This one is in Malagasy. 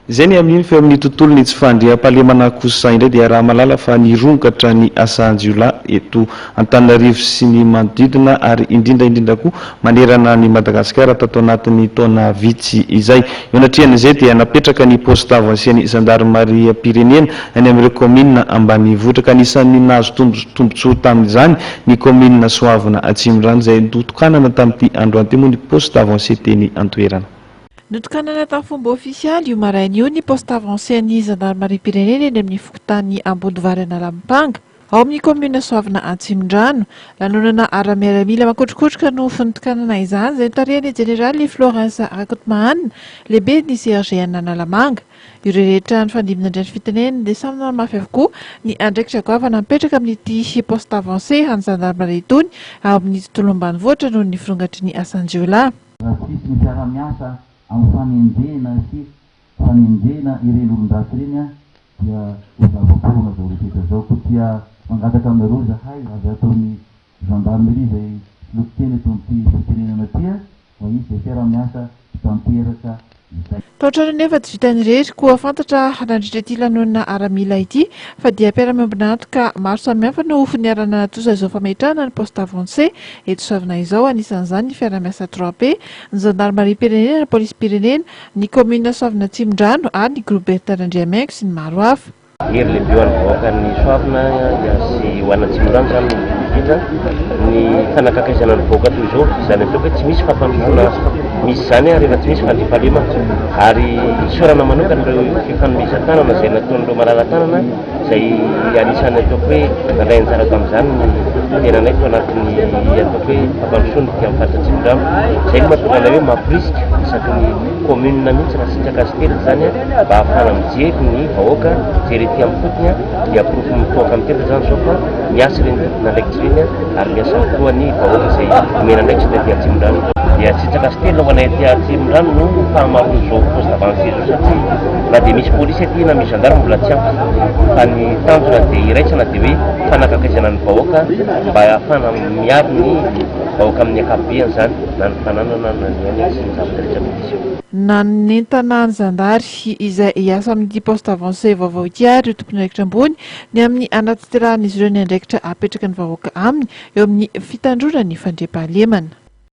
Zay ny amin'iny fa amin'ny tontolo ny tsy fandriam-pahalemana kosa indray dia raha malala fa nirongatra ny Asanjiola eto Antananarivo sy ny manodidina ary indrindra koa manerana ny Madagasikara tato anatin'ny taona vitsy izay. Eo anatrian'izay dia napetraka ny poste avancé-ny gendarmerie pirenena any amin'ireo commune ambanivohitra, ka anisan'ny nahazo tombotsoa tamin'izany ny commune Soavina Atsimondrano izay notokanana tamin'ity androany ity moa ny poste avancé teny an-toerana. Notokanana tamin'ny fomba ofisialy io maraina io ny poste avancé ny gendarmerie pirenena eny amin'ny fokontany Ambondovary Analamipanga ao amin'ny commune Soavina Atsimondrano. Lanonana ara-miaramila makotrokotroka no finotokanana izany izay notarihany jeneraly Florence Rakotomahanina, lehibe ny CRGN Analamanga. Ireo rehetra nifandimina indray ny fitenenana dia samy namafy avokoa ny andraikitra goavana mipetraka amin'ity poste avancé any gendarmerie itony amin'ny tontolo ambanivohitra noho ny firongatry ny Asanjiola. Amin'ny fanendrena sy fanendrena ireny olon-drasy ireny dia zava-porona zao rehetra zao koa dia mangataka aminareo zahay azy ataon'ny gendarmerie izay lokoteny eto amin'ity fitenenana ity fa izy dia fiara-miasa tanteraka izay. Taotrano nefa tsy vitany rery koa fantatra nandritra ity lanonana ara-mila ity fa dia mpiara-miombina antoka maro samihafa no finiarana natosa izao fametrahana ny poste avancé eto Soavina izao. Anisan'izany ny fiara-miasa 3P, ny gendarmerie pirenena, ny polisy pirenena, ny commune Soavina Atsimondrano ary ny groupe Bertrand-Andriamaingo sy ny maro hafa. Hery lehibe ho an'ny vahoaka ny Soavina sy ho an'ny Atsimondrano zany indrindra ny fanakaikaizana ny vahoaka toy izao, izany atao hoe tsy misy fampandrosoana misy zany rehefa tsy misy fandriam-pahalemana ary sorana manokana ireo fifanomezan-tanana izay nataon'ireo malala-tanana izay anisany ataoko hoe nandray anjara tamin'izany ny tenanay tao anatin'ny ataoko hoe fampandrosoana ity amin'ny faritra Atsimondrano. Izay no mahatonga anay hoe mampirisika isaky ny commune mihitsy raha sitraka azy telo zany mba ahafahana mijery ny vahoaka jery ety amin'ny fotony dia porofo mitoaka amin'ny telo zany zao fa miasa ireny tompona andraikitra ireny ary miasa koa ny vahoaka izay omena andraikitra ety Atsimondrano. Dia sitraka azy telo ho anay ety Atsimondrano no fahamaroana izao poste avancé zao satria na dia misy polisy ety na misy gendarme mbola tsy ampy fa ny tanjona dia iraisana dia hoe fanakakaizana ny vahoaka mba ahafahana miaro ny vahoaka amin'ny ankapobeny zany na ny fananana na ny ainy sy ny zavatra rehetra misy eo. Na nentanany zandary izay hiasa amin'ity poste avancé vaovao ity ary io tompony andraikitra ambony ny amin'ny anaty terahan'izy ireo ny andraikitra apetraka ny vahoaka aminy eo amin'ny fitandrona ny fandriam-pahalemana.